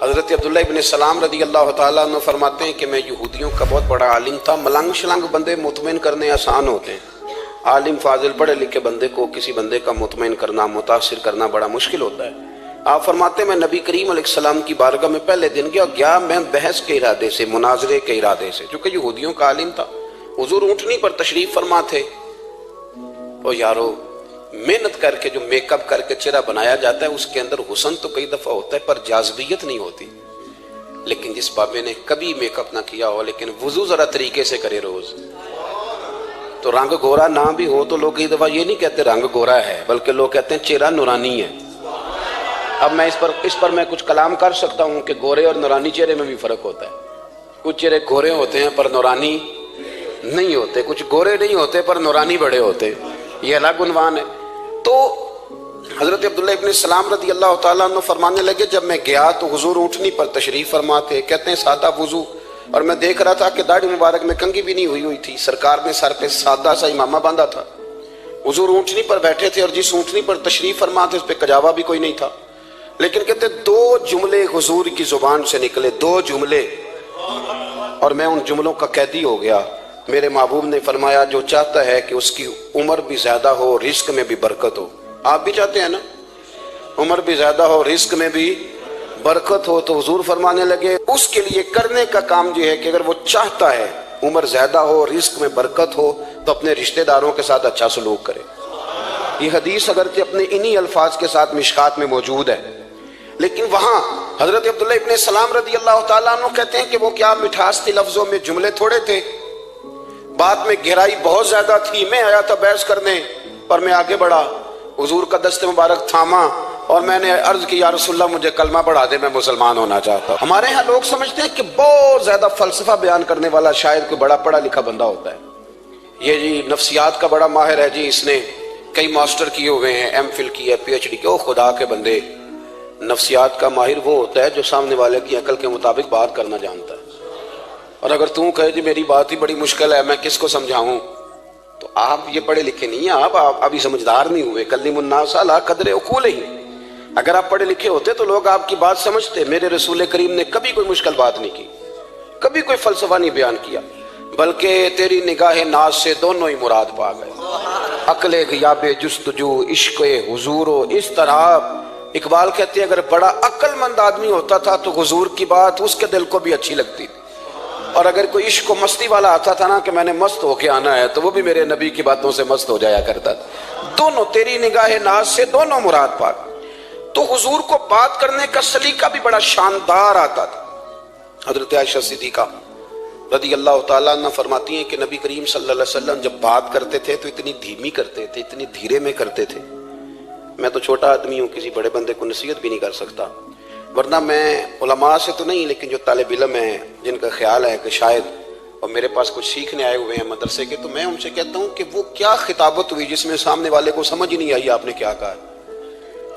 حضرت عبداللہ ابن سلام رضی اللہ تعالیٰ عنہ فرماتے ہیں کہ میں یہودیوں کا بہت بڑا عالم تھا. ملنگ شلنگ بندے مطمئن کرنے آسان ہوتے ہیں، عالم فاضل پڑھے لکھے بندے کو کسی بندے کا مطمئن کرنا، متاثر کرنا بڑا مشکل ہوتا ہے. آپ فرماتے ہیں میں نبی کریم علیہ السلام کی بارگاہ میں پہلے دن گیا میں بحث کے ارادے سے، مناظرے کے ارادے سے، چونکہ یہودیوں کا عالم تھا. حضور اونٹنی پر تشریف فرما تھے. اور یارو محنت کر کے جو میک اپ کر کے چہرہ بنایا جاتا ہے اس کے اندر حسن تو کئی دفعہ ہوتا ہے پر جاذبیت نہیں ہوتی. لیکن جس بابے نے کبھی میک اپ نہ کیا ہو لیکن وضو ذرا طریقے سے کرے روز، تو رنگ گورا نہ بھی ہو تو لوگ کئی دفعہ یہ نہیں کہتے رنگ گورا ہے، بلکہ لوگ کہتے ہیں چہرہ نورانی ہے. اب میں اس پر میں کچھ کلام کر سکتا ہوں کہ گورے اور نورانی چہرے میں بھی فرق ہوتا ہے. کچھ چہرے گورے ہوتے ہیں پر نورانی نہیں ہوتے، کچھ گورے نہیں ہوتے پر نورانی بڑے ہوتے، یہ الگ عنوان ہے. تو حضرت عبداللہ ابن سلام رضی اللہ تعالیٰ عنہ فرمانے لگے جب میں گیا تو حضور اونٹنی پر تشریف فرما تھے. کہتے ہیں سادہ وضو، اور میں دیکھ رہا تھا کہ داڑھی مبارک میں کنگھی بھی نہیں ہوئی تھی. سرکار نے سر پہ سادہ سا امامہ باندھا تھا. حضور اونٹنی پر بیٹھے تھے اور جس اونٹنی پر تشریف فرما تھے اس پہ کجاوا بھی کوئی نہیں تھا. لیکن کہتے دو جملے حضور کی زبان سے نکلے، دو جملے، اور میں ان جملوں کا قیدی ہو گیا. میرے محبوب نے فرمایا جو چاہتا ہے کہ اس کی عمر بھی زیادہ ہو، رزق میں بھی برکت ہو. آپ بھی چاہتے ہیں نا عمر بھی زیادہ ہو، رزق میں بھی برکت ہو، تو حضور فرمانے لگے اس کے لیے کرنے کا کام یہ ہے کہ اگر وہ چاہتا ہے عمر زیادہ ہو، رزق میں برکت ہو، تو اپنے رشتہ داروں کے ساتھ اچھا سلوک کرے. یہ حدیث اگرچہ اپنے انہی الفاظ کے ساتھ مشکات میں موجود ہے، لیکن وہاں حضرت عبداللہ ابن سلام رضی اللہ تعالیٰ عنہ کہتے ہیں کہ وہ کیا مٹھاس تھی لفظوں میں، جملے تھوڑے تھے، بات میں گہرائی بہت زیادہ تھی. میں آیا تھا بحث کرنے اور میں آگے بڑھا، حضور کا دست مبارک تھاما اور میں نے عرض کی یا رسول اللہ مجھے کلمہ پڑھا دے، میں مسلمان ہونا چاہتا ہوں. ہمارے ہاں لوگ سمجھتے ہیں کہ بہت زیادہ فلسفہ بیان کرنے والا شاید کوئی بڑا پڑھا لکھا بندہ ہوتا ہے. یہ جی نفسیات کا بڑا ماہر ہے جی، اس نے کئی ماسٹر کیے ہوئے ہیں، ایم فل کی ہے، پی ایچ ڈی کی. او خدا کے بندے، نفسیات کا ماہر وہ ہوتا ہے جو سامنے والے کی عقل کے مطابق بات کرنا جانتا ہے. اور اگر تم کہے جی میری بات ہی بڑی مشکل ہے میں کس کو سمجھاؤں، تو آپ یہ پڑھے لکھے نہیں ہیں، آپ ابھی سمجھدار نہیں ہوئے. کلم الناس علی قدر عقولہم. اگر آپ پڑھے لکھے ہوتے تو لوگ آپ کی بات سمجھتے. میرے رسول کریم نے کبھی کوئی مشکل بات نہیں کی، کبھی کوئی فلسفہ نہیں بیان کیا، بلکہ تیری نگاہ ناز سے دونوں ہی مراد پا گئے. عقل غیاب جستجو، عشق حضور و اس طرح. اقبال کہتے ہیں اگر بڑا عقل مند آدمی ہوتا تھا تو حضور کی بات اس کے دل کو بھی اچھی لگتی تھی، اور اگر کوئی عشق و مستی والا آتا تھا نا کہ میں نے مست ہو کے آنا ہے تو وہ بھی میرے نبی کی باتوں سے مست ہو جایا کرتا تھا. دونوں تیری نگاہ ناز سے دونوں مراد پا. تو حضور کو بات کرنے کا سلیقہ بھی بڑا شاندار آتا تھا. حضرت عائشہ صدیقہ رضی اللہ تعالیٰ عنہ فرماتی ہیں کہ نبی کریم صلی اللہ علیہ وسلم جب بات کرتے تھے تو اتنی دھیمی کرتے تھے، اتنی دھیرے میں کرتے تھے. میں تو چھوٹا آدمی ہوں، کسی بڑے بندے کو نصیحت بھی نہیں کر سکتا، ورنہ میں علماء سے تو نہیں لیکن جو طالب علم ہیں جن کا خیال ہے کہ شاید اور میرے پاس کچھ سیکھنے آئے ہوئے ہیں مدرسے کے، تو میں ان سے کہتا ہوں کہ وہ کیا خطابت ہوئی جس میں سامنے والے کو سمجھ ہی نہیں آئی آپ نے کیا کہا.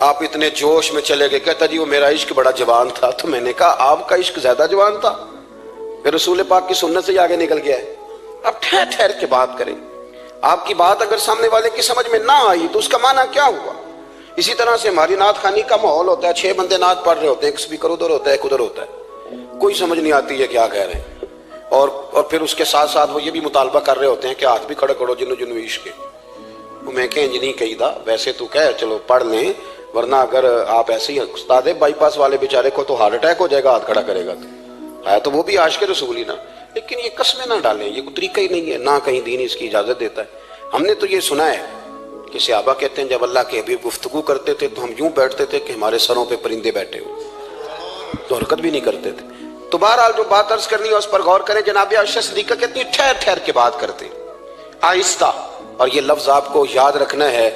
آپ اتنے جوش میں چلے گئے، کہتا جی وہ میرا عشق بڑا جوان تھا. تو میں نے کہا آپ کا عشق زیادہ جوان تھا، پھر رسول پاک کی سنت سے آگے نکل گیا ہے. اب ٹھہر ٹھہر کے بات کریں. آپ کی بات اگر سامنے والے کی سمجھ میں نہ آئی تو اس کا معنی کیا ہوا. اسی طرح سے ہماری نعت خوانی کا ماحول ہوتا ہے، 6 بندے نعت پڑھ رہے ہوتے ہیں، ایک اسپیکر ادھر ہوتا ہے ایک ادھر ہوتا ہے، کوئی سمجھ نہیں آتی ہے کیا کہہ رہے ہیں. اور پھر اس کے ساتھ ساتھ وہ یہ بھی مطالبہ کر رہے ہوتے ہیں کہ ہاتھ بھی کھڑے کرو جنو جنو عشق. میں کہ انج نہیں کہی دا، ویسے تو کہہ چلو پڑھ لیں، ورنہ اگر آپ ایسے ہی استاد بائی پاس والے بیچارے کو تو ہارٹ اٹیک ہو جائے گا ہاتھ کھڑا کرے گا. تو وہ بھی عاشق رسول ہی نا، لیکن یہ قسمیں نہ ڈالیں، یہ کوئی طریقہ ہی نہیں ہے، نہ کہیں دین اس کی اجازت دیتا ہے. ہم نے تو یہ سنا ہے کہ صحابہ کہتے ہیں جب اللہ کے حبیب گفتگو کرتے تھے تو ہم یوں بیٹھتے تھے کہ ہمارے سروں پہ پرندے بیٹھے ہوئے، تو حرکت بھی نہیں کرتے تھے. تو بہرحال جو بات عرض کرنی ہے اس پر غور کریں. جناب عائشہ صدیقہ کہتی ہیں ٹھہر ٹھہر کے بات کرتے آہستہ، اور یہ لفظ آپ کو یاد رکھنا ہے.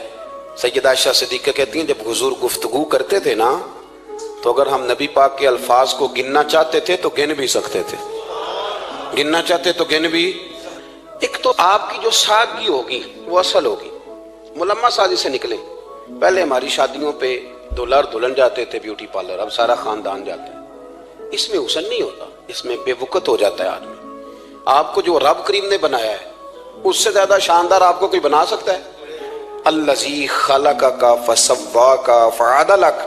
سیدہ عائشہ صدیقہ کہتی ہیں جب حضور گفتگو کرتے تھے نا تو اگر ہم نبی پاک کے الفاظ کو گننا چاہتے تھے تو گن بھی سکتے تھے، گننا چاہتے تو گن بھی. ایک تو آپ کی جو سادگی ہوگی وہ اصل ہوگی، ملمہ سازی سے نکلے. پہلے ہماری شادیوں پہ دلہا اور دلہن جاتے تھے بیوٹی پارلر، اب سارا خاندان جاتا ہے. اس میں حسن نہیں ہوتا، اس میں بے وقت ہو جاتا ہے آدمی. آپ کو جو رب کریم نے بنایا ہے اس سے زیادہ شاندار آپ کو کوئی بنا سکتا ہے؟ الذی خلقک فسواک فعدلک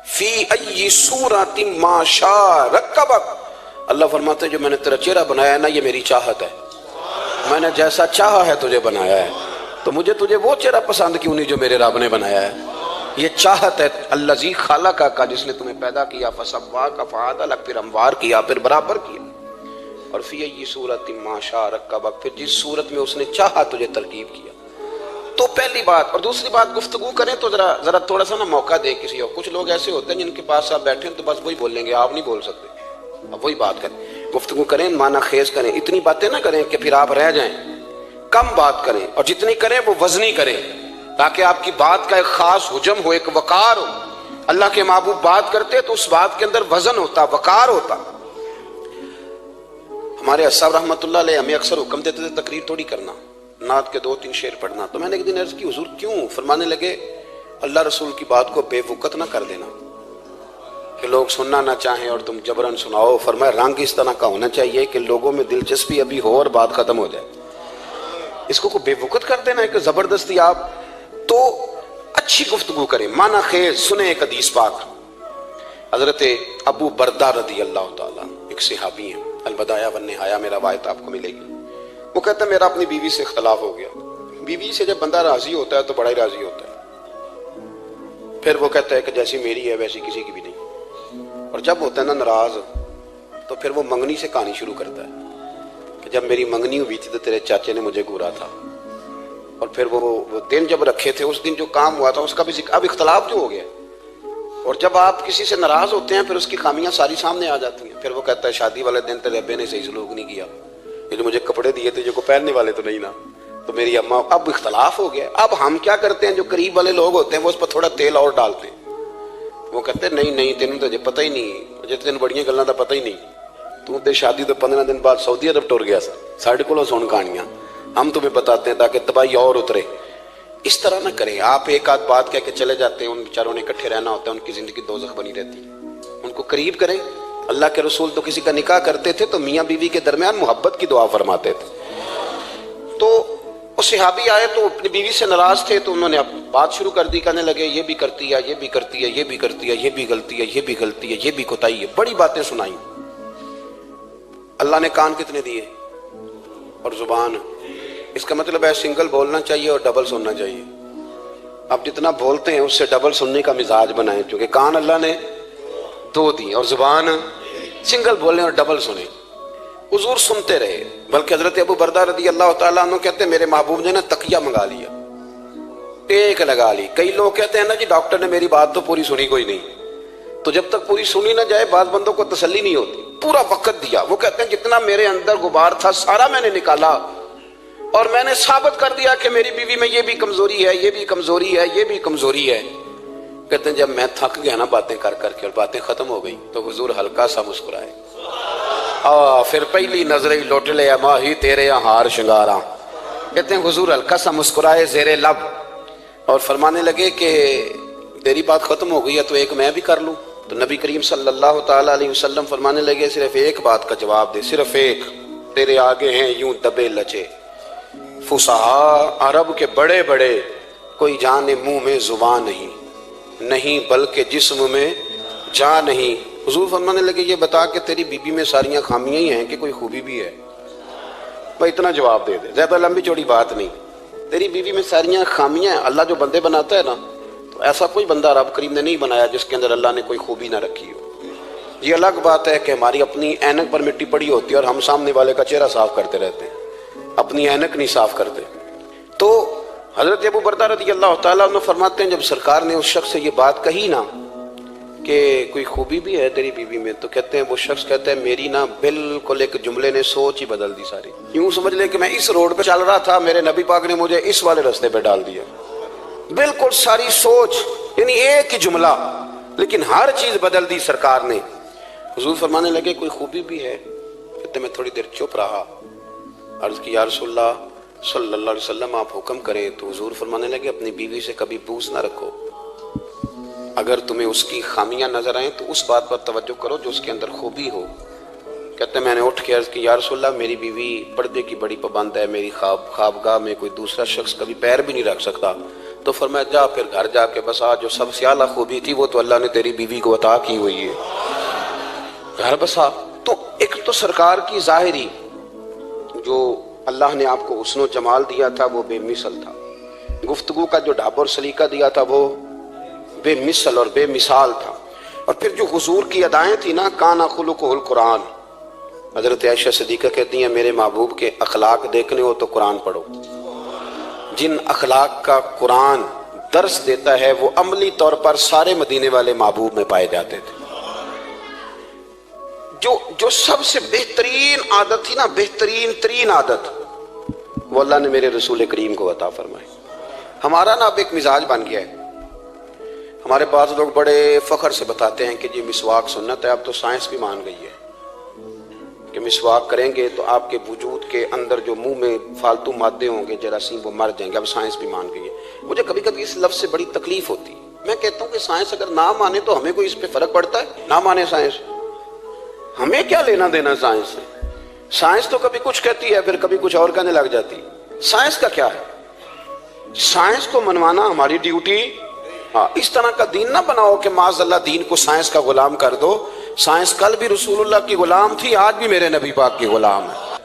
فی ای صورت ما شاء رکبک، اللہ فرماتے ہیں جو میں نے تیرا چہرہ بنایا ہے نا، یہ میری چاہت ہے، میں نے جیسا چاہا ہے تجھے بنایا ہے، تو مجھے تجھے وہ چہرہ پسند کیوں نہیں جو میرے رب نے بنایا ہے؟ یہ چاہت ہے الذی خلقک کا، جس نے تمہیں پیدا کیا، فسواک فعدلک، پھر ہموار کیا، پھر برابر کیا، اور فی ای صورت ما شاء رکبک، پھر جس صورت میں اس نے چاہا تجھے ترکیب کیا۔ تو پہلی بات، اور دوسری بات گفتگو کریں تو ذرا تھوڑا سا نا موقع دے کسی اور، کچھ لوگ ایسے ہوتے ہیں جن کے پاس آپ بیٹھے ہیں تو بس وہی بولیں گے، آپ نہیں بول سکتے، اب وہی بات کریں، گفتگو کریں، معنی خیز کریں، اتنی باتیں نہ کریں کہ پھر آپ رہ جائیں، کم بات کریں، اور جتنی کریں وہ وزنی کریں، تاکہ آپ کی بات کا ایک خاص حجم ہو، ایک وقار ہو۔ اللہ کے محبوب بات کرتے تو اس بات کے اندر وزن ہوتا، وقار ہوتا۔ ہمارے اصحاب رحمۃ اللہ علیہ ہمیں اکثر حکم دیتے تھے تقریر تھوڑی کرنا، نعت کے 2-3 شعر پڑھنا، تو میں نے ایک دن عرض کی حضور کیوں؟ فرمانے لگے اللہ رسول کی بات کو بے وقت نہ کر دینا کہ لوگ سننا نہ چاہیں اور تم جبرن سناؤ، فرمایا رنگ اس طرح کا ہونا چاہیے کہ لوگوں میں دلچسپی ابھی ہو اور بات ختم ہو جائے، اس کو بے وقت کر دینا ہے کہ زبردستی آپ، تو اچھی گفتگو کریں، معنی خیز سنیں۔ ایک حدیث پاک حضرت ابو بردہ رضی اللہ تعالیٰ، ایک صحابی ہیں، البدایہ والنہایہ میں روایت آپ کو ملے گی، وہ کہتا ہے میرا اپنی بیوی سے اختلاف ہو گیا۔ بیوی سے جب بندہ راضی ہوتا ہے تو بڑا ہی راضی ہوتا ہے، پھر وہ کہتا ہے کہ جیسی میری ہے ویسی کسی کی بھی نہیں، اور جب ہوتا ہے نا ناراض تو پھر وہ منگنی سے کہانی شروع کرتا ہے کہ جب میری منگنی ہوئی تھی تو تیرے چاچے نے مجھے گورا تھا، اور پھر وہ دن جب رکھے تھے اس دن جو کام ہوا تھا اس کا بھی ذکر، اب اختلاف جو ہو گیا، اور جب آپ کسی سے ناراض ہوتے ہیں پھر اس کی خامیاں ساری سامنے آ جاتی ہیں، پھر وہ کہتا ہے شادی والے دن تیرے ابے نے صحیح سلوک نہیں کیا، یہ جو مجھے کپڑے دیے تھے جو کو پہننے والے تو نہیں نا، تو میری اماں، اب اختلاف ہو گیا۔ اب ہم کیا کرتے ہیں، جو قریب والے لوگ ہوتے ہیں وہ اس پر تھوڑا تیل اور ڈالتے ہیں، وہ کہتے ہیں نہیں تینوں تو پتہ ہی نہیں، مجھے تین بڑیاں گلاں دا پتہ ہی نہیں، تو تے شادی تو 15 دن بعد سعودی عرب ٹر گیا سا، ساڑھے کو سن کہانیاں ہم تمہیں بتاتے ہیں تاکہ تباہی اور اترے۔ اس طرح نہ کریں، آپ ایک آدھ بات کہہ کے چلے جاتے ہیں، ان بیچاروں نے اکٹھے رہنا ہوتا ہے، ان کی زندگی دوزخ بنی رہتی، ان کو قریب کریں۔ اللہ کے رسول تو کسی کا نکاح کرتے تھے تو میاں بیوی کے درمیان محبت کی دعا فرماتے تھے، تو وہ صحابی آئے تو اپنی بیوی سے ناراض تھے، تو انہوں نے اب بات شروع کر دی، کہنے لگے یہ بھی کرتی ہے، یہ بھی کرتی ہے، یہ بھی کرتی ہے، یہ بھی غلطی ہے، یہ بھی غلطی ہے، یہ بھی کوتاہی ہے، بڑی باتیں سنائیں۔ اللہ نے کان کتنے دیے اور زبان، اس کا مطلب ہے سنگل بولنا چاہیے اور ڈبل سننا چاہیے۔ اب جتنا بولتے ہیں اس سے ڈبل سننے کا مزاج بنائیں، کیونکہ کان اللہ نے 2 دی اور زبان سنگل بولیں اور ڈبل سنیں۔ حضور سنتے رہے، بلکہ حضرت ابو بردہ رضی اللہ تعالیٰ عنہ کہتے ہیں میرے محبوب نے نا تکیہ منگا لیا، ٹیک لگا لی۔ کئی لوگ کہتے ہیں نا جی ڈاکٹر نے میری بات تو پوری سنی کوئی نہیں، تو جب تک پوری سنی نہ جائے بعض بندوں کو تسلی نہیں ہوتی، پورا وقت دیا۔ وہ کہتے ہیں جتنا میرے اندر غبار تھا سارا میں نے نکالا، اور میں نے ثابت کر دیا کہ میری بیوی میں یہ بھی کمزوری ہے، یہ بھی کمزوری ہے، یہ بھی کمزوری ہے۔ کہتے ہیں جب میں تھک گیا نا باتیں کر کر کے اور باتیں ختم ہو گئی تو حضور ہلکا سا مسکرائے، پھر پہلی نظر ہی لوٹ لے ماہی تیرے ہار شنگاراں۔ کہتے ہیں حضور ہلکا سا مسکرائے زیر لب اور فرمانے لگے کہ تیری بات ختم ہو گئی ہے تو ایک میں بھی کر لوں؟ تو نبی کریم صلی اللہ تعالیٰ علیہ وسلم فرمانے لگے صرف ایک بات کا جواب دے، صرف ایک، تیرے آگے ہیں یوں دبے لچے فصحا عرب کے بڑے بڑے، کوئی جانے منہ میں زبان نہیں بلکہ جسم میں جان نہیں۔ حضور فرمانے لگے یہ بتا کہ تیری بیوی میں ساریاں خامیاں ہی ہیں کہ کوئی خوبی بھی ہے؟ بھائی اتنا جواب دے دے، زیادہ لمبی چوڑی بات نہیں، تیری بیوی میں ساریاں خامیاں ہیں۔ اللہ جو بندے بناتا ہے نا تو ایسا کوئی بندہ رب کریم نے نہیں بنایا جس کے اندر اللہ نے کوئی خوبی نہ رکھی ہو۔ یہ الگ بات ہے کہ ہماری اپنی اینک پر مٹی پڑی ہوتی ہے اور ہم سامنے والے کا چہرہ صاف کرتے رہتے ہیں، اپنی اینک نہیں صاف کرتے۔ تو حضرت ابو بردہ رضی اللہ تعالیٰ عنہ فرماتے ہیں جب سرکار نے اس شخص سے یہ بات کہی نا کہ کوئی خوبی بھی ہے تیری بیوی میں، تو کہتے ہیں وہ شخص کہتا ہے میری نا بالکل ایک جملے نے سوچ ہی بدل دی ساری۔ یوں سمجھ لے کہ میں اس روڈ پہ چل رہا تھا، میرے نبی پاک نے مجھے اس والے راستے پہ ڈال دیا، بالکل ساری سوچ، یعنی ایک ہی جملہ لیکن ہر چیز بدل دی سرکار نے۔ حضور فرمانے لگے کوئی خوبی بھی ہے؟ کہتے میں تھوڑی دیر چپ رہا، عرض کی یا رسول اللہ صلی اللہ علیہ وسلم آپ حکم کریں۔ تو حضور فرمانے لگے اپنی بیوی سے کبھی بغض نہ رکھو، اگر تمہیں اس کی خامیاں نظر آئیں تو اس بات پر توجہ کرو جو اس کے اندر خوبی ہو۔ کہتے ہیں میں نے اٹھ کے عرض کی یا رسول اللہ میری بیوی پردے کی بڑی پابند ہے، میری خوابگاہ میں کوئی دوسرا شخص کبھی پیر بھی نہیں رکھ سکتا۔ تو فرمایا جا پھر گھر جا کے بسا، جو سب سے اعلیٰ خوبی تھی وہ تو اللہ نے تیری بیوی کو عطا کی ہوئی ہے، گھر بسا۔ تو ایک تو سرکار کی ظاہری جو اللہ نے آپ کو حسن و جمال دیا تھا وہ بے مثل تھا، گفتگو کا جو ڈھاب اور سلیقہ دیا تھا وہ بے مثل اور بے مثال تھا، اور پھر جو حضور کی ادائیں تھی نا، کانا خلقہ القرآن۔ حضرت عائشہ صدیقہ کہتی ہیں میرے محبوب کے اخلاق دیکھنے ہو تو قرآن پڑھو، جن اخلاق کا قرآن درس دیتا ہے وہ عملی طور پر سارے مدینے والے محبوب میں پائے جاتے تھے۔ جو سب سے بہترین عادت تھی نا، بہترین ترین عادت، وہ اللہ نے میرے رسول کریم کو عطا فرمائی۔ ہمارا نا اب ایک مزاج بن گیا ہے، ہمارے بعض لوگ بڑے فخر سے بتاتے ہیں کہ جی مسواک سنت ہے، اب تو سائنس بھی مان گئی ہے کہ مسواک کریں گے تو آپ کے وجود کے اندر جو منہ میں فالتو مادے ہوں گے جراثیم وہ مر جائیں گے، اب سائنس بھی مان گئی ہے۔ مجھے کبھی کبھی اس لفظ سے بڑی تکلیف ہوتی ہے، میں کہتا ہوں کہ سائنس اگر نہ مانے تو ہمیں کوئی اس پہ فرق پڑتا ہے؟ نہ مانے سائنس، ہمیں کیا لینا دینا سائنس سے؟ سائنس تو کبھی کچھ کہتی ہے پھر کبھی کچھ اور کہنے لگ جاتی، سائنس کا کیا ہے؟ سائنس کو منوانا ہماری ڈیوٹی۔ ہاں، اس طرح کا دین نہ بناؤ کہ معاذ اللہ دین کو سائنس کا غلام کر دو۔ سائنس کل بھی رسول اللہ کی غلام تھی، آج بھی میرے نبی پاک کی غلام ہے۔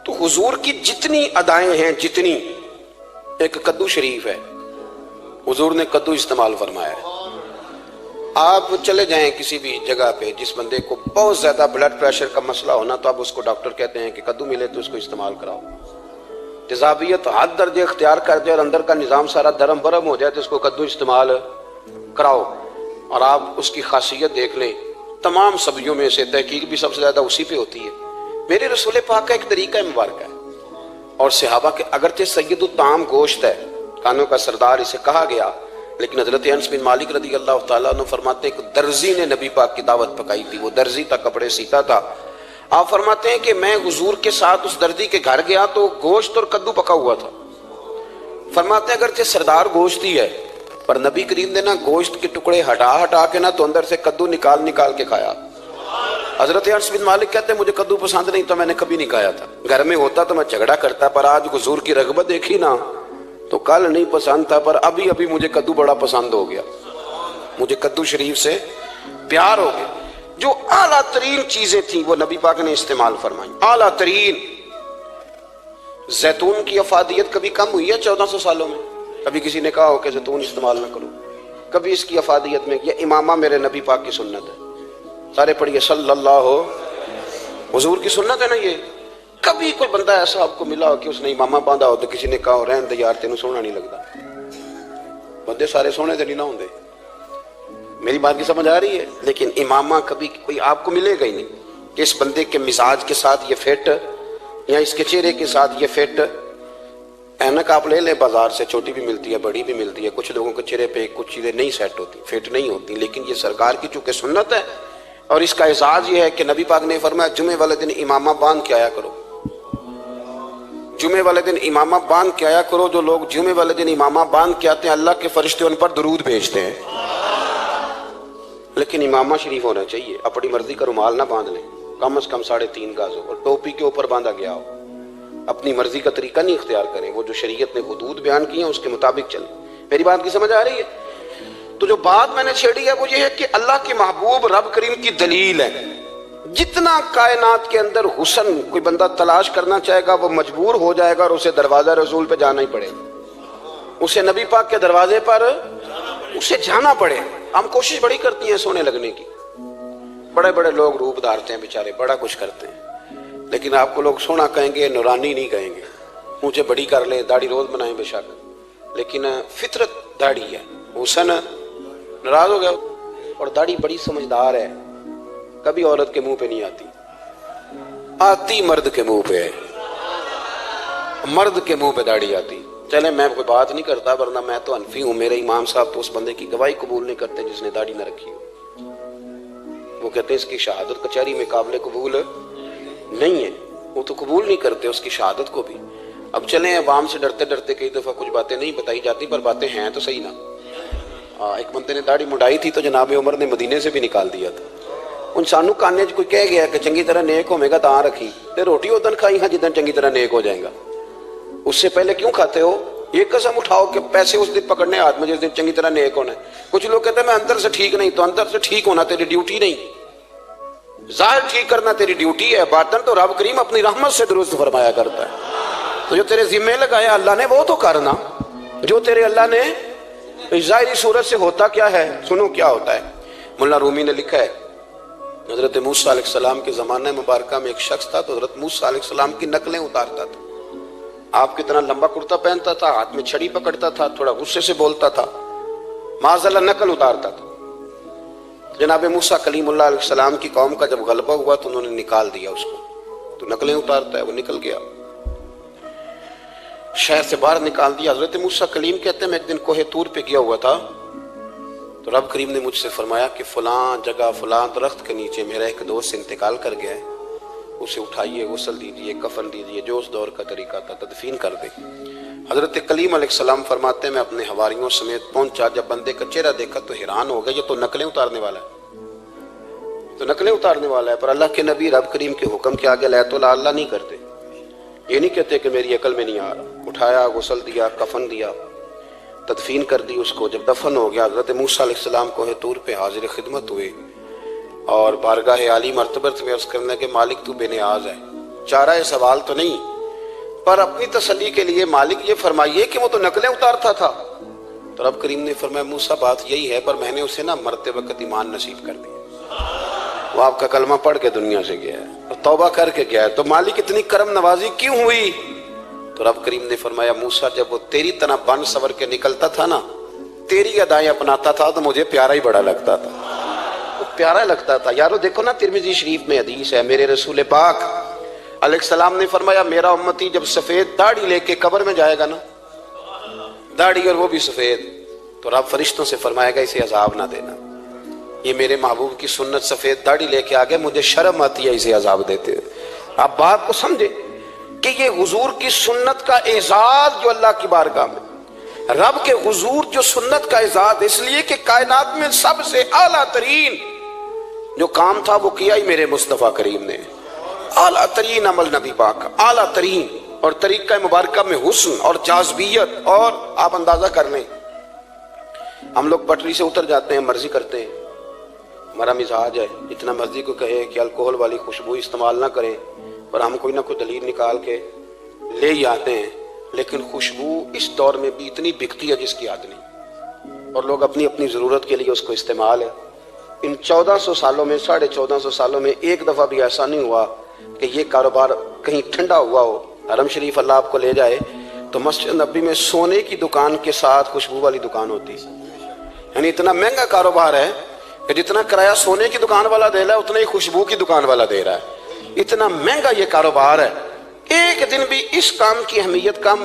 تو حضور کی جتنی ادائیں ہیں، جتنی، ایک کدو شریف ہے، حضور نے کدو استعمال فرمایا ہے۔ آپ چلے جائیں کسی بھی جگہ پہ، جس بندے کو بہت زیادہ بلڈ پریشر کا مسئلہ ہونا تو اب اس کو ڈاکٹر کہتے ہیں کہ کدو ملے تو اس کو استعمال کراؤ۔ تیزابیت حد درجے اختیار کر جائے اور اندر کا نظام سارا درم برم ہو جائے تو اس کو کدو استعمال کراؤ، اور آپ اس کی خاصیت دیکھ لیں۔ تمام سبزیوں میں سے تحقیق بھی سب سے زیادہ اسی پہ ہوتی ہے۔ میرے رسول پاک کا ایک طریقہ مبارک ہے، اور صحابہ کے اگرچہ سید الطعام گوشت ہے، کانوں کا سردار اسے کہا گیا، لیکن حضرت انس بن مالک رضی اللہ تعالیٰ عنہ فرماتے ہیں کہ درزی نے نبی پاک کی دعوت پکائی تھی، وہ درزی تھا، کپڑے سیتا تھا۔ آپ فرماتے ہیں کہ میں حضور کے ساتھ اس درزی کے گھر گیا تو گوشت اور کدو پکا ہوا تھا۔ فرماتے ہیں اگرچہ سردار گوشت ہی ہے پر نبی کریم نے نا گوشت کے ٹکڑے ہٹا کے نا تو اندر سے کدو نکال کے کھایا۔ حضرت انس بن مالک کہتے ہیں مجھے کدو پسند نہیں تو میں نے کبھی نہیں کھایا تھا، گھر میں ہوتا تو میں جھگڑا کرتا، پر آج حضور کی رغبت دیکھی نا تو کل نہیں پسند تھا پر ابھی مجھے کدو بڑا پسند ہو گیا، مجھے کدو شریف سے پیار ہو گیا۔ جو اعلیٰ ترین چیزیں تھیں وہ نبی پاک نے استعمال فرمائی، اعلیٰ ترین۔ زیتون کی افادیت کبھی کم ہوئی ہے 1400 سالوں میں؟ کبھی کسی نے کہا ہو کہ زیتون استعمال نہ کرو؟ کبھی اس کی افادیت میں، یہ امامہ میرے نبی پاک کی سنت ہے، سارے پڑھیے صلی اللہ، حضور کی سنت ہے نا یہ۔ کبھی کوئی بندہ ایسا آپ کو ملا ہو کہ اس نے امامہ باندھا ہو تو کسی نے کہا رہن دے یار تینوں سونا نہیں لگتا؟ بندے سارے سونے تو نہیں نہ ہوندے، میری بات کی سمجھ آ رہی ہے؟ لیکن امامہ کبھی کوئی آپ کو ملے گا ہی نہیں کہ اس بندے کے مزاج کے ساتھ یہ فٹ، یا اس کے چہرے کے ساتھ یہ فٹ۔ اینک آپ لے لیں بازار سے، چھوٹی بھی ملتی ہے بڑی بھی ملتی ہے، کچھ لوگوں کے چہرے پہ کچھ چیزیں نہیں سیٹ ہوتی، فٹ نہیں ہوتی، لیکن یہ سرکار کی چونکہ سنت ہے، اور اس کا اعزاز یہ ہے کہ نبی پاک نے فرمایا جمعے والے دن امامہ باندھ کے آیا کرو، جمعے والے دن امامہ باندھ کے آیا کرو۔ جو لوگ جمعے والے دن امامہ باندھ کے آتے ہیں اللہ کے فرشتے ان پر درود بھیجتے ہیں۔ لیکن امامہ شریف ہونا چاہیے، اپنی مرضی کا رومال نہ باندھ لیں، کم از کم 3.5 گز ہو، اور ٹوپی کے اوپر باندھا گیا ہو۔ اپنی مرضی کا طریقہ نہیں اختیار کریں، وہ جو شریعت نے حدود بیان کی ہیں اس کے مطابق چلیں۔ میری بات کی سمجھ آ رہی ہے؟ تو جو بات میں نے چھیڑی ہے وہ یہ ہے کہ اللہ کے محبوب رب کریم کی دلیل ہے۔ جتنا کائنات کے اندر حسن کوئی بندہ تلاش کرنا چاہے گا وہ مجبور ہو جائے گا اور اسے دروازہ رسول پہ جانا ہی پڑے گا، اسے نبی پاک کے دروازے پر اسے جانا پڑے۔ ہم کوشش بڑی کرتی ہیں سونے لگنے کی، بڑے بڑے لوگ روپ دھارتے ہیں بیچارے، بڑا کچھ کرتے ہیں، لیکن آپ کو لوگ سونا کہیں گے، نورانی نہیں کہیں گے۔ مجھے بڑی کر لیں، داڑھی روز بنائیں بے شک، لیکن فطرت داڑھی ہے، حسن ناراض ہو گیا۔ اور داڑھی بڑی سمجھدار ہے، کبھی عورت کے منہ پہ نہیں آتی، آتی مرد کے منہ پہ ہے، مرد کے منہ پہ داڑھی آتی۔ چلے میں کوئی بات نہیں کرتا ورنہ میں تو حنفی ہوں، میرے امام صاحب تو اس بندے کی گواہی قبول نہیں کرتے جس نے داڑھی نہ رکھی ہو، وہ کہتے ہیں اس کی شہادت کچہری میں قابل قبول نہیں ہے، وہ تو قبول نہیں کرتے اس کی شہادت کو بھی۔ اب چلیں عوام سے ڈرتے ڈرتے کئی دفعہ کچھ باتیں نہیں بتائی جاتی پر باتیں ہیں تو صحیح نا۔ ایک بندے نے داڑھی مڈائی تھی تو جناب عمر نے مدینے سے بھی نکال دیا تھا۔ انسانوں کانے کوئی کہہ گیا کہ چنگی طرح نیک ہوے گا تاں رکھی تے روٹی ادن کھائی ہاں جدن چنگی طرح نیک ہو جائے گا، اس سے پہلے کیوں کھاتے ہو؟ یہ قسم اٹھاؤ کہ پیسے اس دن پکڑنے ہاتھ میں جس دن چنگی طرح نیک ہونا ہے. کچھ لوگ کہتے ہیں میں اندر سے ٹھیک نہیں، تو اندر سے ٹھیک ہونا تیری ڈیوٹی نہیں، ظاہر ٹھیک کرنا تیری ڈیوٹی ہے، باطن تو رب کریم اپنی رحمت سے درست فرمایا کرتا ہے. تو جو تیرے ذمہ لگایا اللہ نے وہ تو کرنا، جو تیرے اللہ نے. ظاہری صورت سے ہوتا کیا ہے، سنو کیا ہوتا ہے. مولانا رومی نے لکھا ہے حضرت موسیٰ علیہ السلام کے زمانہ مبارکہ میں ایک شخص تھا تو حضرت موسیٰ علیہ السلام کی نقلیں اتارتا تھا. آپ کتنا لمبا کرتا پہنتا تھا، ہاتھ میں چھڑی پکڑتا تھا، تھوڑا غصے سے بولتا تھا، معاذ اللہ نقل اتارتا تھا. جناب موسیٰ کلیم اللہ علیہ السلام کی قوم کا جب غلبہ ہوا تو انہوں نے نکال دیا اس کو، تو نقلیں اتارتا ہے، وہ نکل گیا، شہر سے باہر نکال دیا. حضرت موسیٰ کلیم کہتے ہیں میں ایک دن کوہ طور پہ گیا ہوا تھا تو رب کریم نے مجھ سے فرمایا کہ فلاں جگہ فلاں درخت کے نیچے میرا ایک دوست انتقال کر گیا ہے، اسے اٹھائیے، غسل دیجیے، کفن دیجیے، جو اس دور کا طریقہ تھا، تدفین کر دے. حضرت کلیم علیہ السلام فرماتے ہیں میں اپنے حواریوں سمیت پہنچا، جب بندے کا چہرہ دیکھا تو حیران ہو گیا، یہ تو نقلیں اتارنے والا ہے، تو نقلیں اتارنے والا ہے. پر اللہ کے نبی رب کریم کے حکم کے آگے لایت اللہ نہیں کرتے، یہ نہیں کہتے کہ میری عقل میں نہیں آ رہا. اٹھایا، غسل دیا، کفن دیا، تدفین کر دی اس کو. جب دفن ہو گیا حضرت موسیٰ علیہ السلام کوہ طور پہ حاضر خدمت ہوئے اور بارگاہ عالی مرتبت میں عرض کرنے کہ مالک تو بے نیاز ہے، چارہ سوال تو نہیں، پر اپنی تسلی کے لیے مالک یہ فرمائیے کہ وہ تو نقلیں اتارتا تھا. تو رب کریم نے فرمایا موسیٰ بات یہی ہے، پر میں نے اسے نا مرتے وقت ایمان نصیب کر دیا، وہ آپ کا کلمہ پڑھ کے دنیا سے گیا ہے اور توبہ کر کے گیا ہے، تو مالک اتنی کرم نوازی کیوں ہوئی؟ تو رب کریم نے فرمایا موسیٰ جب وہ تیری طرح بن سور کے نکلتا تھا نا، تیری ادائیں اپناتا تھا تو مجھے پیارا ہی بڑا لگتا تھا، وہ پیارا لگتا تھا. یارو دیکھو نا ترمذی شریف میں حدیث ہے، میرے رسول پاک علیہ السلام نے فرمایا میرا امتی جب سفید داڑھی لے کے قبر میں جائے گا نا، داڑھی اور وہ بھی سفید، تو رب فرشتوں سے فرمائے گا اسے عذاب نہ دینا، یہ میرے محبوب کی سنت سفید داڑھی لے کے آگے، مجھے شرم آتی ہے اسے عذاب دیتے. آپ بات کو سمجھے کہ یہ حضور کی سنت کا اعزاز جو اللہ کی بارگاہ میں، رب کے حضور جو سنت کا اعزاز اس لیے کہ کائنات میں سب سے اعلیٰ ترین جو کام تھا وہ کیا ہی میرے مصطفیٰ کریم نے، اعلیٰ ترین عمل نبی پاک، اعلیٰ ترین، اور طریقہ مبارکہ میں حسن اور جاذبیت. اور آپ اندازہ کر لیں ہم لوگ پٹری سے اتر جاتے ہیں، مرضی کرتے ہیں، ہمارا مزاج ہے جتنا مرضی کو کہے کہ الکوہل والی خوشبو استعمال نہ کریں، پر ہم کوئی نہ کوئی دلیل نکال کے لے ہی آتے ہیں. لیکن خوشبو اس دور میں بھی اتنی بکتی ہے جس کی حد نہیں، اور لوگ اپنی اپنی ضرورت کے لیے اس کو استعمال ہے. ان 1400 سالوں میں 1450 سالوں میں ایک دفعہ بھی ایسا نہیں ہوا کہ یہ کاروبار کہیں ٹھنڈا ہوا ہو. حرم شریف اللہ آپ کو لے جائے تو مسجد نبی میں سونے کی دکان کے ساتھ خوشبو والی دکان ہوتی ہے، یعنی اتنا مہنگا کاروبار ہے کہ جتنا کرایہ سونے کی دکان والا دے رہا ہے اتنا ہی خوشبو کی دکان والا دے رہا ہے، اتنا مہنگا یہ کاروبار ہے. ایک دن بھی اس کام کی اہمیت کم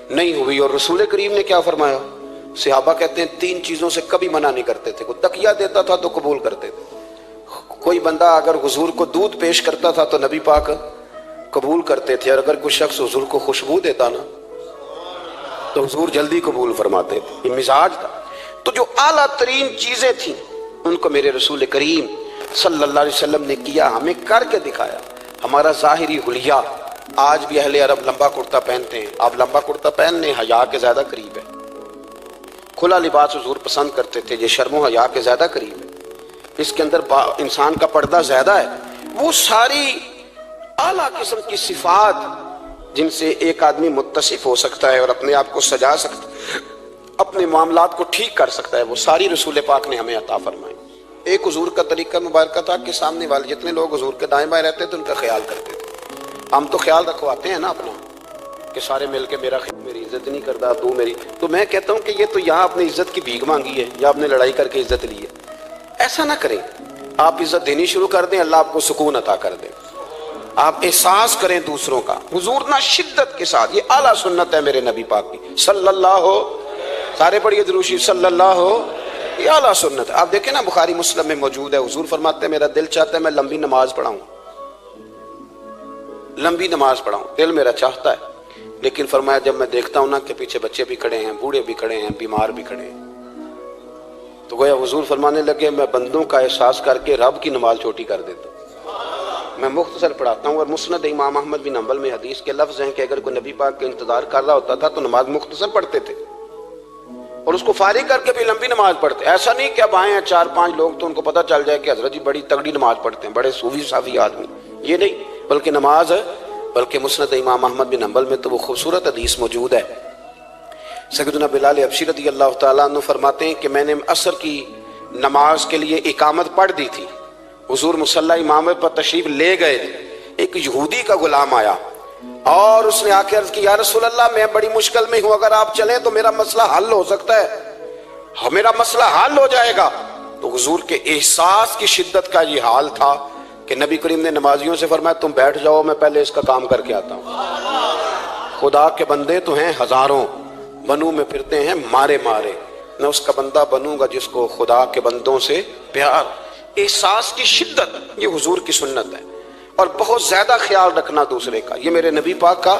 نہیں ہوئی. اور رسول کریم نے کیا فرمایا؟ صحابہ کہتے ہیں 3 چیزوں سے کبھی منع نہیں کرتے تھے. کوئی تکیہ دیتا تھا تو قبول کرتے تھے، کوئی بندہ اگر حضور کو دودھ پیش کرتا تھا تو نبی پاک قبول کرتے تھے، اور اگر کوئی شخص حضور کو خوشبو دیتا نا تو حضور جلدی قبول فرماتے تھے. یہ مزاج تھا. تو جو اعلیٰ ترین چیزیں تھیں ان کو میرے رسول کریم صلی اللہ علیہ وسلم نے کیا، ہمیں کر کے دکھایا. ہمارا ظاہری حلیہ آج بھی اہل عرب لمبا کرتا پہنتے ہیں، آپ لمبا کرتا پہننے حیا کے زیادہ قریب ہے. کھلا لباس حضور پسند کرتے تھے، یہ شرم و حیا کے زیادہ قریب ہے. اس کے اندر انسان کا پردہ زیادہ ہے. وہ ساری اعلیٰ قسم کی صفات جن سے ایک آدمی متصف ہو سکتا ہے اور اپنے آپ کو سجا سکتا ہے، اپنے معاملات کو ٹھیک کر سکتا ہے، وہ ساری رسول پاک نے ہمیں عطا فرمائی. ایک حضور کا طریقہ مبارکہ تھا کہ سامنے والے جتنے لوگ حضور کے دائیں بائیں رہتے تھے ان کا خیال کرتے تھے. ہم تو خیال رکھواتے ہیں نا اپنا کہ سارے مل کے میری عزت نہیں کرتا تو میری، تو میں کہتا ہوں کہ یہ تو یہاں اپنی عزت کی بھیک مانگی ہے یا آپ نے لڑائی کر کے عزت لی ہے. ایسا نہ کریں، آپ عزت دینی شروع کر دیں، اللہ آپ کو سکون عطا کر دے. آپ احساس کریں دوسروں کا. حضور نہ شدت کے ساتھ، یہ اعلیٰ سنت ہے میرے نبی پاک کی صلی اللہ ہو، سارے پڑھیے درود شریف صلی اللہ ہو، یہ اعلیٰ سنت ہے. آپ دیکھیں نا بخاری مسلم میں موجود ہے، حضور فرماتے ہیں میرا دل چاہتا ہے میں لمبی نماز پڑھاؤں، لمبی نماز پڑھاؤں، دل میرا چاہتا ہے. لیکن فرمایا جب میں دیکھتا ہوں نا کہ پیچھے بچے بھی کھڑے ہیں، بوڑھے بھی کھڑے ہیں، بیمار بھی کھڑے ہیں، تو گویا حضور فرمانے لگے میں بندوں کا احساس کر کے رب کی نماز چھوٹی کر دیتا ہوں. میں مختصر پڑھاتا ہوں. اور مسند امام احمد بن حنبل میں حدیث کے لفظ ہیں کہ اگر کوئی نبی پاک کا انتظار کر رہا ہوتا تھا تو نماز مختصر پڑھتے تھے اور اس کو فارغ کر کے بھی لمبی نماز پڑھتے. ایسا نہیں کہ اب آئے ہیں 4-5 لوگ تو ان کو پتہ چل جائے کہ حضرت جی بڑی تگڑی نماز پڑھتے ہیں, بڑے صوفی صافی آدمی, یہ نہیں. بلکہ مسند امام احمد بن حنبل میں تو وہ خوبصورت حدیث موجود ہے. سیدنا بلال حبشی رضی اللہ تعالیٰ عنہ فرماتے ہیں کہ میں نے عصر کی نماز کے لیے اقامت پڑھ دی تھی, حضور مصلی امامت پر تشریف لے گئے, ایک یہودی کا غلام آیا اور اس نے آ کے عرض کی یا رسول اللہ میں بڑی مشکل میں ہوں, اگر آپ چلیں تو میرا مسئلہ حل ہو سکتا ہے, میرا مسئلہ حل ہو جائے گا. تو حضور کے احساس کی شدت کا یہ حال تھا کہ نبی کریم نے نمازیوں سے فرمایا تم بیٹھ جاؤ, میں پہلے اس کا کام کر کے آتا ہوں. خدا کے بندے تو ہیں ہزاروں, بنو میں پھرتے ہیں مارے مارے, میں اس کا بندہ بنوں گا جس کو خدا کے بندوں سے پیار. احساس کی شدت یہ حضور کی سنت ہے, اور بہت زیادہ خیال رکھنا دوسرے کا, یہ میرے نبی پاک کا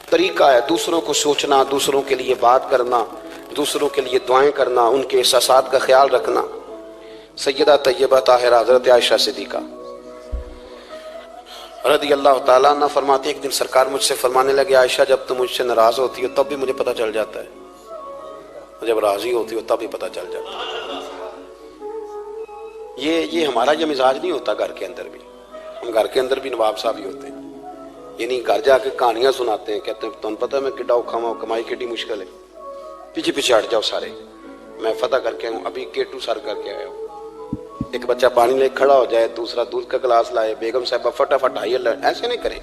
طریقہ ہے. دوسروں کو سوچنا, دوسروں کے لیے بات کرنا, دوسروں کے لیے دعائیں کرنا, ان کے احساسات کا خیال رکھنا. سیدہ طیبہ طاہرہ حضرت عائشہ صدیقہ رضی اللہ تعالیٰ عنہ فرماتی ایک دن سرکار مجھ سے فرمانے لگے عائشہ جب تم مجھ سے ناراض ہوتی ہو تب بھی مجھے پتہ چل جاتا ہے, جب راضی ہوتی ہو تب بھی پتہ چل جاتا ہے. یہ ہمارا یہ مزاج نہیں ہوتا گھر کے اندر بھی, ہم گھر کے اندر بھی نواب صاحب ہی ہوتے ہیں. یہ نہیں گھر جا کے کہانیاں سناتے ہیں, کہتے ہیں تمہیں پتہ ہے میں کڈا اوکھا ہوں, کمائی کیڈی مشکل ہے, پیچھے پیچھے ہٹ جاؤ سارے, میں فتح کر کے ہوں, ابھی کیٹو سر کر کے آیا ہوں. ایک بچہ پانی لے کھڑا ہو جائے, دوسرا دودھ کا گلاس لائے, بیگم صاحبہ فٹافٹ آئیے, ایسے نہیں کریں.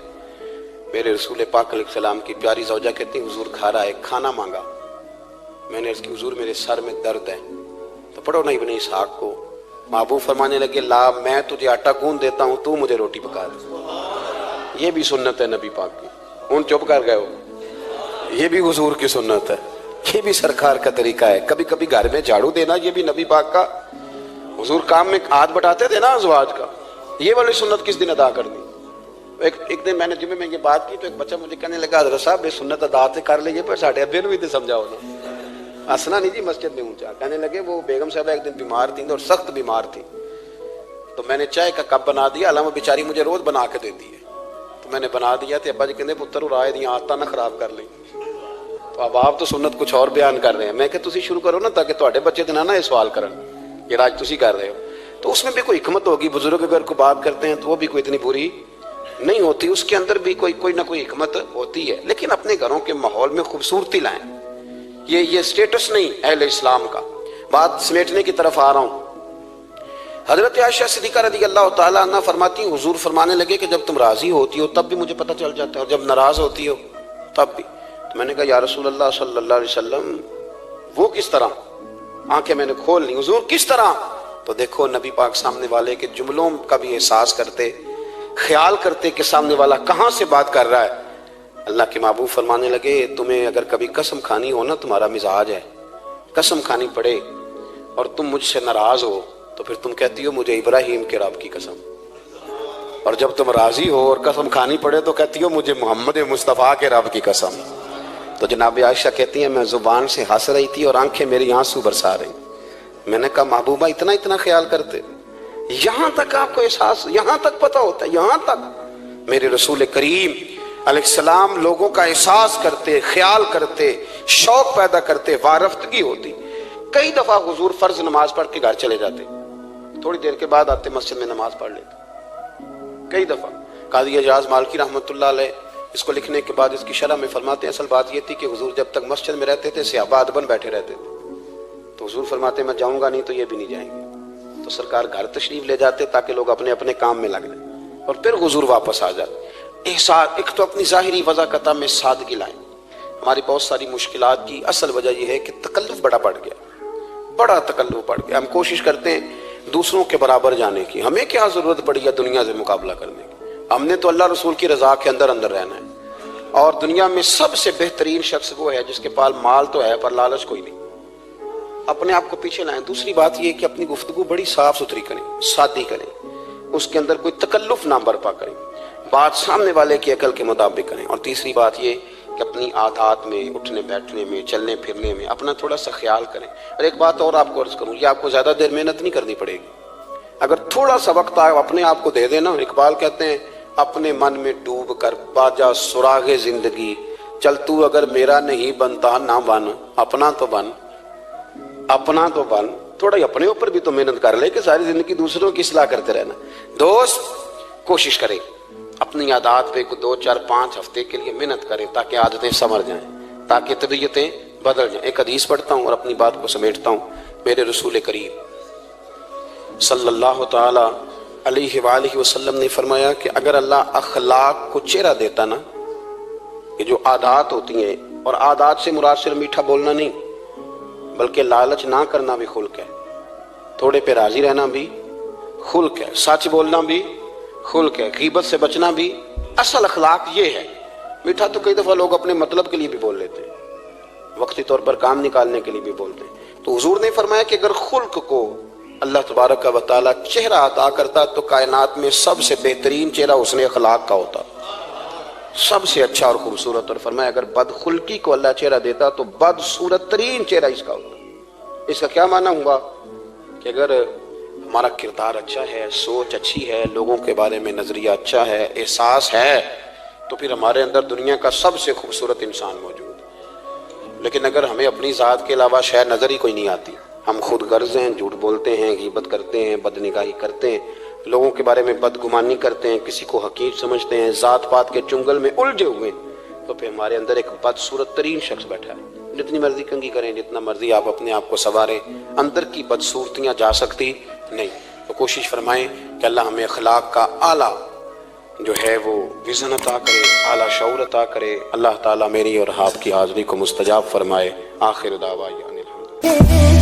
میرے رسول پاک علیہ السلام کی پیاری زوجہ کہتی حضور کھا رہا ہے, کھانا مانگا. میں نے اس کی حضور میرے سر میں درد ہے, تو پڑھو نا ابن اسحاق کو. محبوب فرمانے لگے لا میں تجھے آٹا گوندھ دیتا ہوں, تو مجھے روٹی پکا دے. یہ بھی سنت ہے نبی پاک کی. ان چپ کر گئے ہو, یہ بھی حضور کی سنت ہے, یہ بھی سرکار کا طریقہ ہے. کبھی کبھی گھر میں جھاڑو دینا یہ بھی نبی پاک کا, حضور کام میں ہاتھ بٹاتے تھے نا ازواج کا, یہ والی سنت کس دن ادا کر دی. ایک دن میں نے جمعے میں یہ بات کی تو ایک بچہ مجھے کہنے لگا حضرت صاحب یہ سنت ادا سے کر لیجیے پر ساڑھے ابے بھی تو سمجھاؤ نا. ہنسنا نہیں جی مسجد میں اونچا. کہنے لگے وہ بیگم صاحبہ ایک دن بیمار تھیں اور سخت بیمار تھی, تو میں نے چائے کا کپ بنا دیا, علامہ بیچاری مجھے روز بنا کے دیتی ہے, تو میں نے بنا دیا تو ابا جی کہتے پتر اور آئے دیا آتا نہ خراب کر لیں. تو اب آپ تو سنت کچھ اور بیان کر رہے ہیں, میں کہ تسی شروع کرو نا تاکہ تواڈے بچے تو نہ یہ سوال کرن یہ راج تسی کر رہے ہو. تو اس میں بھی کوئی حکمت ہوگی. بزرگ اگر کو بات کرتے ہیں تو وہ بھی کوئی اتنی بری نہیں ہوتی, اس کے اندر بھی کوئی نہ کوئی حکمت ہوتی ہے. لیکن اپنے گھروں کے ماحول میں خوبصورتی لائیں, یہ سٹیٹس نہیں اہل اسلام کا. بات سمیٹنے کی طرف آ رہا ہوں. حضرت عائشہ صدیقہ رضی اللہ تعالیٰ عنہ فرماتی ہیں حضور فرمانے لگے کہ جب تم راضی ہوتی ہو تب بھی مجھے پتہ چل جاتا ہے, اور جب ناراض ہوتی ہو تب بھی. تو میں نے کہا یا رسول اللہ صلی اللہ علیہ وسلم وہ کس طرح؟ آنکھیں میں نے کھول لی, حضور کس طرح؟ تو دیکھو نبی پاک سامنے والے کے جملوں کا بھی احساس کرتے, خیال کرتے کہ سامنے والا کہاں سے بات کر رہا ہے. اللہ کے محبوب فرمانے لگے تمہیں اگر کبھی قسم کھانی ہو نا, تمہارا مزاج ہے قسم کھانی پڑے اور تم مجھ سے ناراض ہو تو پھر تم کہتی ہو مجھے ابراہیم کے رب کی قسم, اور جب تم راضی ہو اور قسم کھانی پڑے تو کہتی ہو مجھے محمد مصطفیٰ کے رب کی قسم. تو جناب عائشہ کہتی ہیں میں زبان سے ہنس رہی تھی اور آنکھیں میری آنسو برسا رہی. میں نے کہا محبوبہ اتنا خیال کرتے, یہاں تک آپ کو احساس, یہاں تک پتہ ہوتا ہے, یہاں تک. میرے رسول کریم علیہ السلام لوگوں کا احساس کرتے, خیال کرتے, شوق پیدا کرتے, وارفتگی ہوتی. کئی دفعہ حضور فرض نماز پڑھ کے گھر چلے جاتے, تھوڑی دیر کے بعد آتے مسجد میں نماز پڑھ لیتے. کئی دفعہ قاضی اعجاز مالکی رحمۃ اللہ علیہ اس کو لکھنے کے بعد اس کی شرح میں فرماتے ہیں اصل بات یہ تھی کہ حضور جب تک مسجد میں رہتے تھے صحابہ ادباً بیٹھے رہتے تھے, تو حضور فرماتے میں جاؤں گا نہیں تو یہ بھی نہیں جائیں گے. تو سرکار گھر تشریف لے جاتے تاکہ لوگ اپنے اپنے کام میں لگ لیں اور پھر حضور واپس آ جاتے. احساس ایک تو اپنی ظاہری وضاحت میں سادگی لائیں. ہماری بہت ساری مشکلات کی اصل وجہ یہ ہے کہ تکلف بڑا بڑھ گیا, بڑا تکلف بڑھ گیا. ہم کوشش کرتے ہیں دوسروں کے برابر جانے کی, ہمیں کیا ضرورت پڑی ہے دنیا سے مقابلہ کرنے کی. ہم نے تو اللہ رسول کی رضا کے اندر رہنا ہے, اور دنیا میں سب سے بہترین شخص وہ ہے جس کے پاس مال تو ہے پر لالچ کوئی نہیں. اپنے آپ کو پیچھے لائیں. دوسری بات یہ کہ اپنی گفتگو بڑی صاف ستھری کریں, سادی کریں, اس کے اندر کوئی تکلف نہ برپا کریں, بات سامنے والے کی عقل کے مطابق کریں. اور تیسری بات یہ کہ اپنی عادات میں, اٹھنے بیٹھنے میں, چلنے پھرنے میں اپنا تھوڑا سا خیال کریں. اور ایک بات اور آپ کو عرض کروں, یہ آپ کو زیادہ دیر محنت نہیں کرنی پڑے گی. اگر تھوڑا سا وقت آپ اپنے آپ کو دے دیں نا, اقبال کہتے ہیں اپنے من میں ڈوب کر باجا سراغ زندگی، چل تو اگر میرا نہیں بنتا نہ بن، اپنا تو بن، اپنا تو بن، تھوڑا ہی اپنے اوپر بھی تو محنت کر لے کہ ساری زندگی دوسروں کی اصلاح کرتے رہنا۔ دوست کوشش کریں اپنی عادات پہ 2 4 5 ہفتے کے لیے محنت کریں تاکہ عادتیں سنور جائیں، تاکہ طبیعتیں بدل جائیں۔ ایک حدیث پڑھتا ہوں اور اپنی بات کو سمیٹتا ہوں۔ میرے رسول کریم صلی اللہ تعالی علیہ وآلہ وسلم نے فرمایا کہ اگر اللہ اخلاق کو چہرہ دیتا نا، یہ جو عادات ہوتی ہیں، اور عادات سے مراد صرف میٹھا بولنا نہیں بلکہ لالچ نہ کرنا بھی خلق ہے، تھوڑے پہ راضی رہنا بھی خلق ہے، سچ بولنا بھی خلق ہے، غیبت سے بچنا بھی اصل اخلاق یہ ہے۔ میٹھا تو کئی دفعہ لوگ اپنے مطلب کے لیے بھی بول لیتے ہیں، وقتی طور پر کام نکالنے کے لیے بھی بولتے ہیں۔ تو حضور نے فرمایا کہ اگر خلق کو اللہ تبارک و تعالیٰ چہرہ عطا کرتا تو کائنات میں سب سے بہترین چہرہ حسن اخلاق کا ہوتا، سب سے اچھا اور خوبصورت، اور فرمایا اگر بد خلقی کو اللہ چہرہ دیتا تو بد صورت ترین چہرہ اس کا ہوتا۔ اس کا کیا معنی ہوا کہ اگر ہمارا کردار اچھا ہے، سوچ اچھی ہے، لوگوں کے بارے میں نظریہ اچھا ہے، احساس ہے، تو پھر ہمارے اندر دنیا کا سب سے خوبصورت انسان موجود ہے۔ لیکن اگر ہمیں اپنی ذات کے علاوہ شاید نظر ہی کوئی نہیں آتی، ہم خود غرض ہیں، جھوٹ بولتے ہیں، غیبت کرتے ہیں، بدنگاہی کرتے ہیں، لوگوں کے بارے میں بدگمانی کرتے ہیں، کسی کو حقیر سمجھتے ہیں، ذات پات کے چنگل میں الجھے ہوئے ہیں، تو پھر ہمارے اندر ایک بدصورت ترین شخص بیٹھا ہے۔ جتنی مرضی کنگھی کریں، جتنا مرضی آپ اپنے آپ کو سنواریں، اندر کی بدصورتیاں جا سکتی نہیں۔ تو کوشش فرمائیں کہ اللہ ہمیں اخلاق کا اعلیٰ جو ہے وہ وژن عطا کرے، اعلیٰ شعور عطا کرے۔ اللہ تعالیٰ میری اور آپ کی حاضری کو مستجاب فرمائے۔ آخر دعوانا الحمدللہ۔